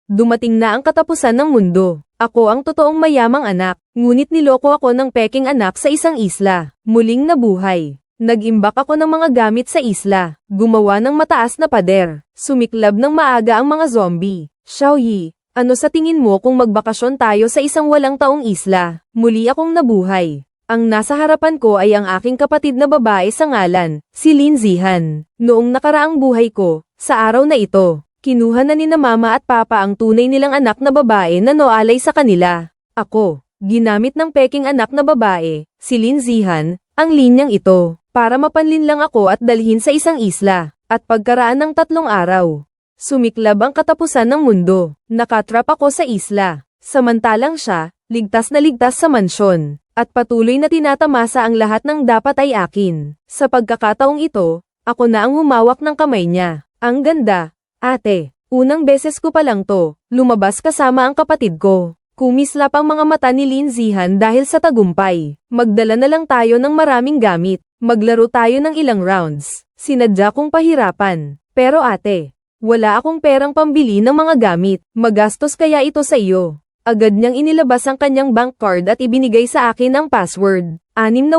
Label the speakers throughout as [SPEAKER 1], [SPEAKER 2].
[SPEAKER 1] Dumating na ang katapusan ng mundo. Ako ang totoong mayamang anak, ngunit niloko ako ng peking anak sa isang isla. Muling nabuhay. Nag-imbak ako ng mga gamit sa isla. Gumawa ng mataas na pader. Sumiklab ng maaga ang mga zombie. Xiaoyi, ano sa tingin mo kung magbakasyon tayo sa isang walang taong isla? Muli akong nabuhay. Ang nasa harapan ko ay ang aking kapatid na babae sa ngalan, si Lin Zihan. Noong nakaraang buhay ko, sa araw na ito, kinuha na ni na mama at papa ang tunay nilang anak na babae na noalay sa kanila. Ako, ginamit ng peking anak na babae, si Lin Zihan, ang linyang ito, para mapanlin lang ako at dalhin sa isang isla. At pagkaraan ng 3 araw, sumiklab ang katapusan ng mundo. Nakatrap ako sa isla. Samantalang siya, ligtas na ligtas sa mansyon. At patuloy na tinatamasa ang lahat ng dapat ay akin. Sa pagkakataong ito, ako na ang humawak ng kamay niya. Ang ganda. Ate, unang beses ko pa lang to, lumabas kasama ang kapatid ko. Kumislap ang mga mata ni Lin Zihan dahil sa tagumpay. Magdala na lang tayo ng maraming gamit. Maglaro tayo ng ilang rounds. Sinadya kong pahirapan. Pero ate, wala akong perang pambili ng mga gamit. Magastos kaya ito sa iyo. Agad niyang inilabas ang kanyang bank card at ibinigay sa akin ang password. 6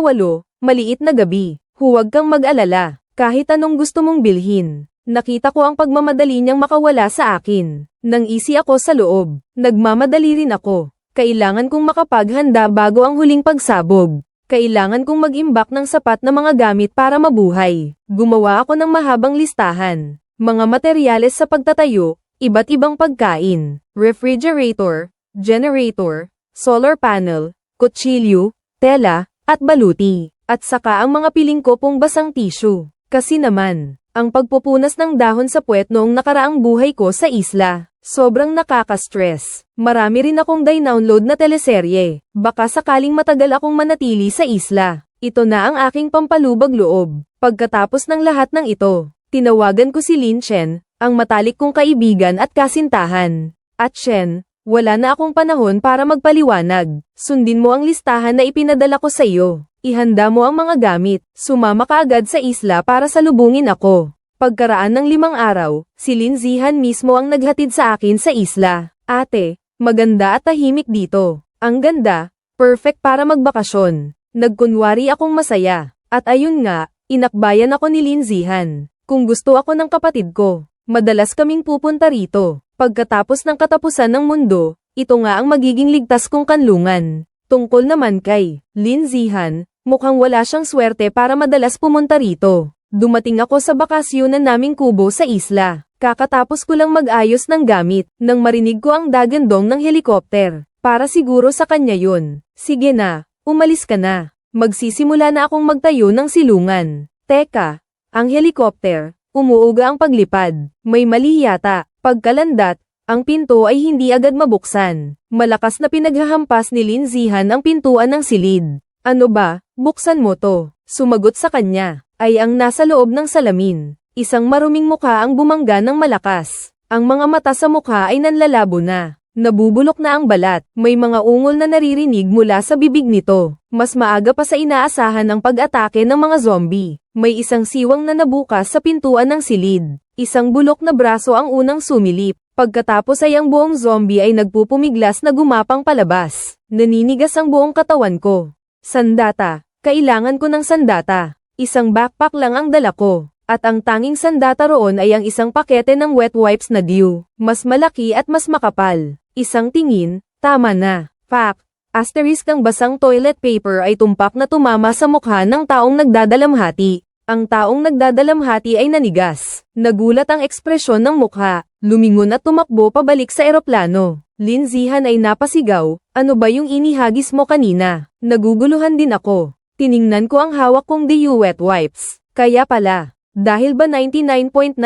[SPEAKER 1] maliit na gabi. Huwag kang mag-alala. Kahit anong gusto mong bilhin. Nakita ko ang pagmamadali niyang makawala sa akin. Nang-isi ako sa loob. Nagmamadali rin ako. Kailangan kong makapaghanda bago ang huling pagsabog. Kailangan kong mag-imbak ng sapat na mga gamit para mabuhay. Gumawa ako ng mahabang listahan. Mga materyales sa pagtatayo, iba't ibang pagkain, refrigerator, generator, solar panel, kutsilyo, tela, at baluti. At saka ang mga piling ko pong basang tissue. Kasi naman, ang pagpupunas ng dahon sa puwet noong nakaraang buhay ko sa isla. Sobrang nakaka-stress. Marami rin akong download na teleserye. Baka sakaling matagal akong manatili sa isla. Ito na ang aking pampalubag loob. Pagkatapos ng lahat ng ito, tinawagan ko si Lin Chen, ang matalik kong kaibigan at kasintahan. At Chen, wala na akong panahon para magpaliwanag. Sundin mo ang listahan na ipinadala ko sa iyo. Ihanda mo ang mga gamit. Sumama ka agad sa isla para salubungin ako. Pagkaraan ng 5 araw, si Lin Zihan mismo ang naghatid sa akin sa isla. Ate, maganda at tahimik dito. Ang ganda, perfect para magbakasyon. Nagkunwari akong masaya. At ayun nga, inakbayan ako ni Lin Zihan. Kung gusto ako ng kapatid ko, madalas kaming pupunta rito. Pagkatapos ng katapusan ng mundo, ito nga ang magiging ligtas kong kanlungan. Tungkol naman kay Lin Zihan, mukhang wala siyang swerte para madalas pumunta rito. Dumating ako sa bakasyonan naming kubo sa isla. Kakatapos ko lang mag-ayos ng gamit, nang marinig ko ang dagandong ng helikopter. Para siguro sa kanya yun. Sige na, umalis ka na. Magsisimula na akong magtayo ng silungan. Teka, ang helikopter, umuuga ang paglipad. May mali yata. Pagkalandat, ang pinto ay hindi agad mabuksan. Malakas na pinaghahampas ni Lin Zihan ang pintuan ng silid. Ano ba, buksan mo to. Sumagot sa kanya, ay ang nasa loob ng salamin. Isang maruming mukha ang bumangga ng malakas. Ang mga mata sa mukha ay nanlalabo na. Nabubulok na ang balat. May mga ungol na naririnig mula sa bibig nito. Mas maaga pa sa inaasahan ng pag-atake ng mga zombie. May isang siwang na nabukas sa pintuan ng silid. Isang bulok na braso ang unang sumilip. Pagkatapos ay ang buong zombie ay nagpupumiglas na gumapang palabas. Naninigas ang buong katawan ko. Sandata. Kailangan ko ng sandata. Isang backpack lang ang dala ko. At ang tanging sandata roon ay ang isang pakete ng wet wipes na dew. Mas malaki at mas makapal. Isang tingin, tama na. Fact. Asterisk ang basang toilet paper ay tumpak na tumama sa mukha ng taong nagdadalamhati. Ang taong nagdadalamhati ay nanigas. Nagulat ang ekspresyon ng mukha. Lumingon at tumakbo pabalik sa eroplano. Lin Zihan ay napasigaw, ano ba yung inihagis mo kanina? Naguguluhan din ako. Tiningnan ko ang hawak kong dew wet wipes. Kaya pala, dahil ba 99.99%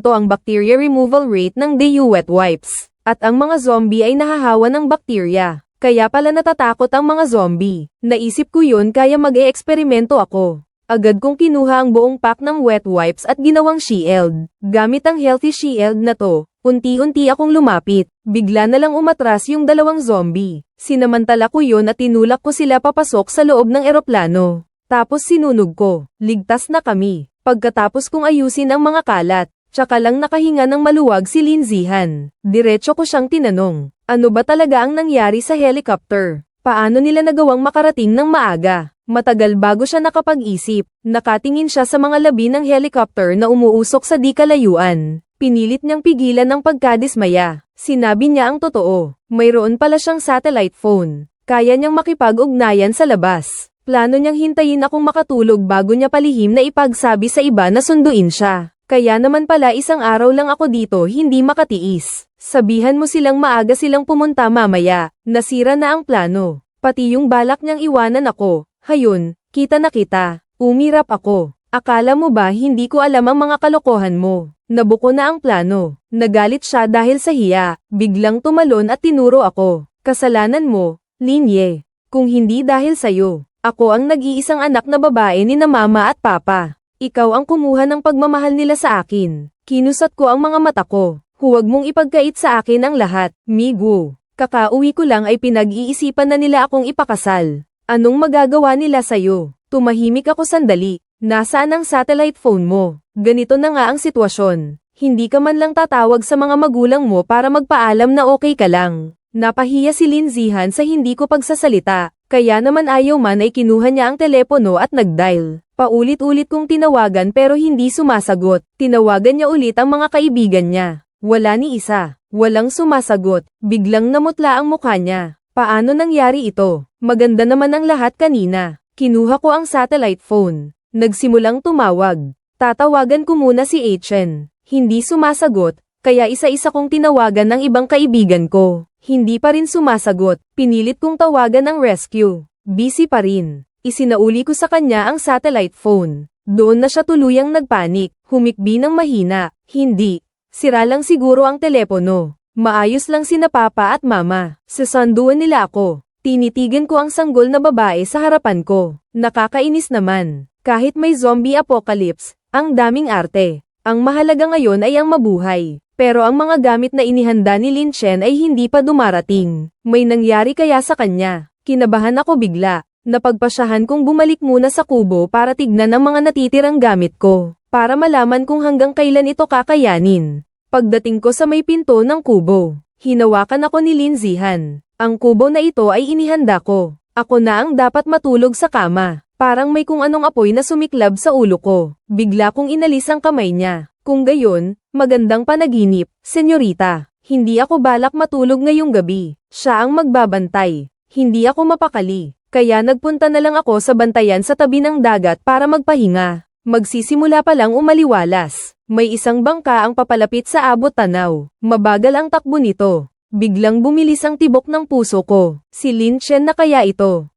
[SPEAKER 1] ang bacteria removal rate ng dew wet wipes? At ang mga zombie ay nahahawa ng bakterya. Kaya pala natatakot ang mga zombie. Naisip ko yun kaya mag-e-eksperimento ako. Agad kong kinuha ang buong pack ng wet wipes at ginawang shield. Gamit ang healthy shield na to, unti-unti akong lumapit. Bigla na lang umatras yung 2 zombie. Sinamantala ko yun at tinulak ko sila papasok sa loob ng eroplano. Tapos sinunog ko. Ligtas na kami. Pagkatapos kong ayusin ang mga kalat, Tsaka lang nakahinga ng maluwag si Lin Zihan. Diretso ko siyang tinanong, ano ba talaga ang nangyari sa helicopter? Paano nila nagawang makarating ng maaga? Matagal bago siya nakapag-isip, nakatingin siya sa mga labi ng helicopter na umuusok sa di kalayuan. Pinilit niyang pigilan ang pagkadismaya. Sinabi niya ang totoo, mayroon pala siyang satellite phone. Kaya niyang makipag-ugnayan sa labas. Plano niyang hintayin akong makatulog bago niya palihim na ipagsabi sa iba na sunduin siya. Kaya naman pala isang araw lang ako dito hindi makatiis. Sabihan mo silang maaga silang pumunta mamaya, nasira na ang plano. Pati yung balak niyang iwanan ako, hayun, kita na kita, umirap ako. Akala mo ba hindi ko alam ang mga kalokohan mo? Nabuko na ang plano. Nagalit siya dahil sa hiya, biglang tumalon at tinuro ako. Kasalanan mo, Lin Ye. Kung hindi dahil sayo, ako ang nag-iisang anak na babae ni na mama at papa. Ikaw ang kumuha ng pagmamahal nila sa akin. Kinusat ko ang mga mata ko. Huwag mong ipagkait sa akin ang lahat, Migu. Kakauwi ko lang ay pinag-iisipan na nila akong ipakasal. Anong magagawa nila sa'yo? Tumahimik ako sandali. Nasaan ang satellite phone mo? Ganito na nga ang sitwasyon. Hindi ka man lang tatawag sa mga magulang mo para magpaalam na okay ka lang. Napahiya si Lin Zihan sa hindi ko pagsasalita. Kaya naman ayaw man ay kinuha niya ang telepono at nag-dial. Paulit-ulit kong tinawagan pero hindi sumasagot. Tinawagan niya ulit ang mga kaibigan niya. Wala ni isa. Walang sumasagot. Biglang namutla ang mukha niya. Paano nangyari ito? Maganda naman ang lahat kanina. Kinuha ko ang satellite phone. Nagsimulang tumawag. Tatawagan ko muna si Chen. Hindi sumasagot. Kaya isa-isa kong tinawagan ng ibang kaibigan ko. Hindi pa rin sumasagot. Pinilit kong tawagan ang rescue. Busy pa rin. Isinauli ko sa kanya ang satellite phone. Doon na siya tuluyang nagpanik. Humikbi ng mahina. Hindi. Sira lang siguro ang telepono. Maayos lang sina papa at mama. Sasanduan nila ako. Tinitigan ko ang sanggol na babae sa harapan ko. Nakakainis naman. Kahit may zombie apocalypse, ang daming arte. Ang mahalaga ngayon ay ang mabuhay. Pero ang mga gamit na inihanda ni Lin Chen ay hindi pa dumarating. May nangyari kaya sa kanya? Kinabahan ako bigla. Napagpasyahan kong bumalik muna sa kubo para tignan ang mga natitirang gamit ko. Para malaman kung hanggang kailan ito kakayanin. Pagdating ko sa may pinto ng kubo, hinawakan ako ni Lin Zihan. Ang kubo na ito ay inihanda ko. Ako na ang dapat matulog sa kama. Parang may kung anong apoy na sumiklab sa ulo ko. Bigla kong inalis ang kamay niya. Kung gayon, magandang panaginip, senyorita. Hindi ako balak matulog ngayong gabi. Siya ang magbabantay. Hindi ako mapakali. Kaya nagpunta na lang ako sa bantayan sa tabi ng dagat para magpahinga. Magsisimula pa lang umaliwalas. May isang bangka ang papalapit sa abot tanaw. Mabagal ang takbo nito. Biglang bumilis ang tibok ng puso ko. Si Lin Chen na kaya ito.